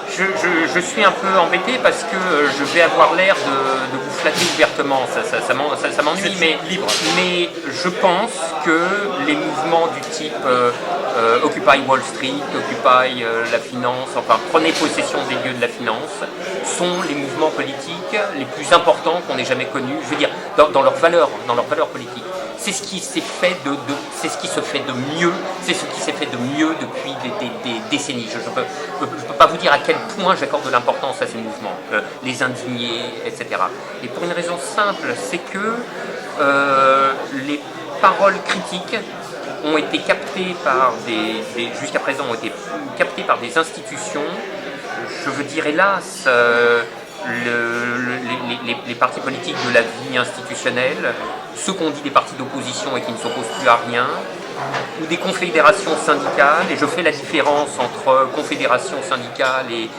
Je suis un peu embêté parce que je vais avoir l'air de vous flatter ouvertement, ça m'ennuie, mais je pense que les mouvements du type Occupy Wall Street, Occupy la finance, enfin prenez possession des lieux de la finance, sont les mouvements politiques les plus importants qu'on ait jamais connus, je veux dire, dans leur valeur politique. C'est ce qui s'est fait c'est ce qui se fait de mieux, c'est ce qui s'est fait de mieux depuis des décennies. Je ne peux pas vous dire à quel point j'accorde de l'importance à ces mouvements, les indignés, etc. Et pour une raison simple, c'est que les paroles critiques ont été captées par jusqu'à présent ont été captées par des institutions. Je veux dire, hélas, les partis politiques de la vie institutionnelle, ceux qu'on dit des partis d'opposition et qui ne s'opposent plus à rien, ou des confédérations syndicales, et je fais la différence entre confédérations syndicales et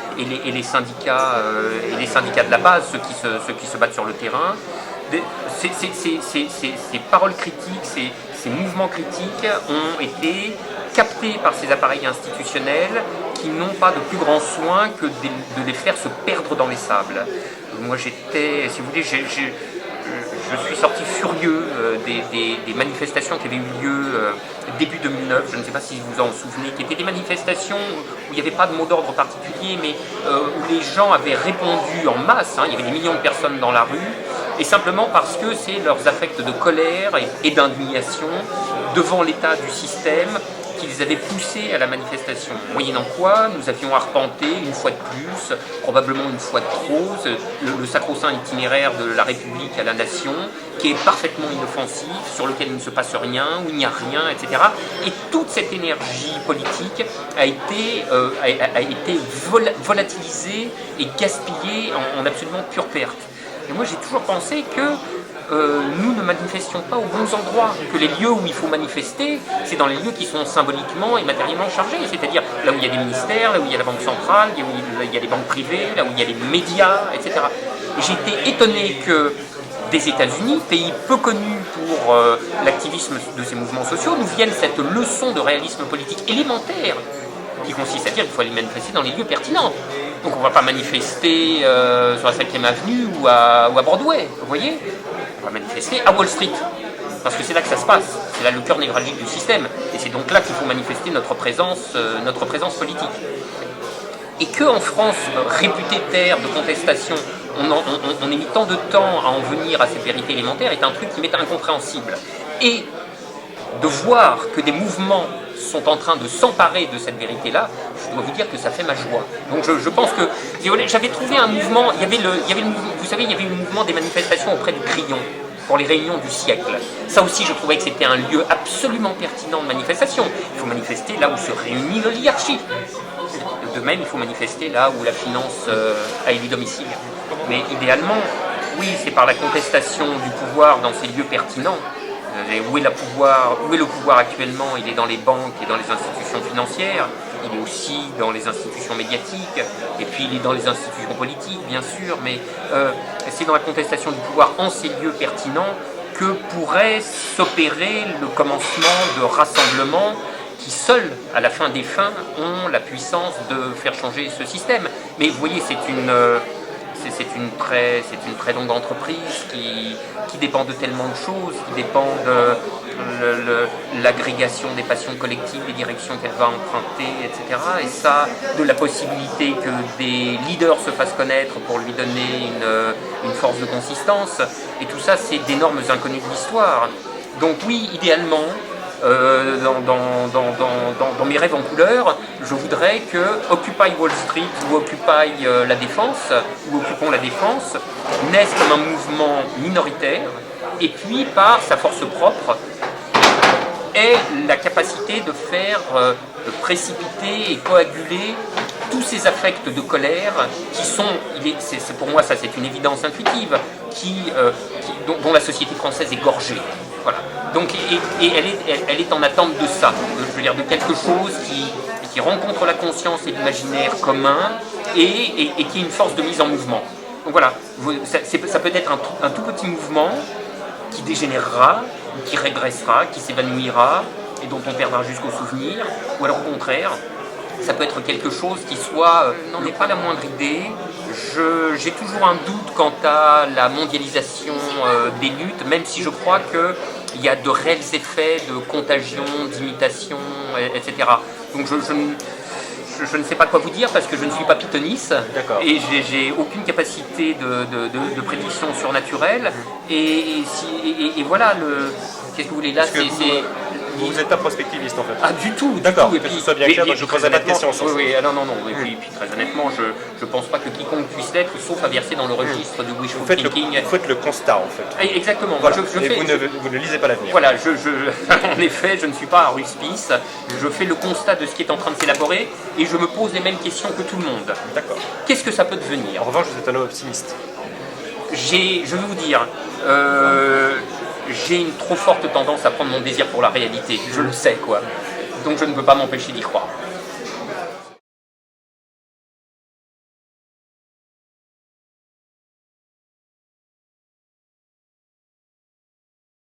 les syndicats de la base, ceux qui se battent sur le terrain. Ces paroles critiques, ces mouvements critiques ont été captés par ces appareils institutionnels qui n'ont pas de plus grand soin que de les faire se perdre dans les sables. Moi j'étais, si vous voulez, je suis sorti furieux des manifestations qui avaient eu lieu début 2009, je ne sais pas si vous en souvenez, qui étaient des manifestations où il n'y avait pas de mot d'ordre particulier, mais où les gens avaient répondu en masse, il y avait des millions de personnes dans la rue, et simplement parce que c'est leurs affects de colère et d'indignation devant l'état du système qui les avaient poussés à la manifestation. Moyennant quoi, nous avions arpenté une fois de plus, probablement une fois de trop, le sacro-saint itinéraire de la République à la nation, qui est parfaitement inoffensif, sur lequel il ne se passe rien, où il n'y a rien, etc. Et toute cette énergie politique a été volatilisée et gaspillée en absolument pure perte. Et moi j'ai toujours pensé que nous ne manifestions pas aux bons endroits, que les lieux où il faut manifester, c'est dans les lieux qui sont symboliquement et matériellement chargés, c'est-à-dire là où il y a des ministères, là où il y a la banque centrale, là où il y a les banques privées, là où il y a les médias, etc. Et j'ai été étonné que des États-Unis, pays peu connu pour l'activisme de ces mouvements sociaux, nous vienne cette leçon de réalisme politique élémentaire qui consiste à dire qu'il faut aller manifester dans les lieux pertinents. Donc on ne va pas manifester sur la 5e avenue ou à Broadway, vous voyez ? On va manifester à Wall Street, parce que c'est là que ça se passe, c'est là le cœur névralgique du système, et c'est donc là qu'il faut manifester notre présence politique. Et qu'en France, réputée terre de contestation, on ait mis tant de temps à en venir à cette vérité élémentaire est un truc qui m'est incompréhensible. Et de voir que des mouvements sont en train de s'emparer de cette vérité-là, je dois vous dire que ça fait ma joie. Donc je pense que j'avais trouvé un mouvement, vous savez, il y avait le mouvement des manifestations auprès du Crillon pour les réunions du siècle. Ça aussi, je trouvais que c'était un lieu absolument pertinent de manifestation. Il faut manifester là où se réunit l'oligarchie. De même, il faut manifester là où la finance a élu domicile. Mais idéalement, oui, c'est par la contestation du pouvoir dans ces lieux pertinents. Où est le pouvoir actuellement? Il est dans les banques et dans les institutions financières, il est aussi dans les institutions médiatiques, et puis il est dans les institutions politiques, bien sûr, mais c'est dans la contestation du pouvoir en ces lieux pertinents que pourrait s'opérer le commencement de rassemblements qui seuls, à la fin des fins, ont la puissance de faire changer ce système. Mais vous voyez, c'est une très longue entreprise qui dépend de tellement de choses, qui dépend de l'agrégation des passions collectives, des directions qu'elle va emprunter, etc. Et ça, de la possibilité que des leaders se fassent connaître pour lui donner une force de consistance. Et tout ça, c'est d'énormes inconnus de l'histoire. Donc oui, idéalement, dans mes rêves en couleur, je voudrais que Occupy Wall Street ou Occupy la Défense, ou Occupons la Défense, naisse comme un mouvement minoritaire, et puis par sa force propre, ait la capacité de faire précipiter et coaguler tous ces affects de colère qui sont, pour moi ça c'est une évidence intuitive, dont la société française est gorgée. Voilà. Donc, et elle est en attente de ça, je veux dire de quelque chose qui rencontre la conscience et l'imaginaire commun et qui est une force de mise en mouvement. Donc voilà, ça peut être un tout petit mouvement qui dégénérera, qui régressera, qui s'évanouira et dont on perdra jusqu'au souvenir, ou alors au contraire, ça peut être quelque chose qui soit, n'en est pas la moindre idée. J'ai toujours un doute quant à la mondialisation des luttes, même si je crois qu'il y a de réels effets de contagion, d'imitation, etc. Donc je ne sais pas quoi vous dire parce que je ne suis pas pythoniste et j'ai aucune capacité de prédiction surnaturelle. Et voilà, qu'est-ce que vous voulez là, vous n'êtes pas prospectiviste en fait. Ah, du tout. D'accord, que ce soit bien clair, donc je poserai pas de questions. Oui, non. Et puis très honnêtement, je pense pas que quiconque puisse l'être, sauf à verser dans le registre du wishful thinking. Vous faites le constat en fait. Exactement. Voilà. Vous ne lisez pas l'avenir. Voilà, en effet, je ne suis pas un ruspice. Je fais le constat de ce qui est en train de s'élaborer et je me pose les mêmes questions que tout le monde. D'accord. Qu'est-ce que ça peut devenir? En revanche, vous êtes un homme optimiste. Je vais vous dire, j'ai une trop forte tendance à prendre mon désir pour la réalité. Je le sais, quoi. Donc je ne peux pas m'empêcher d'y croire.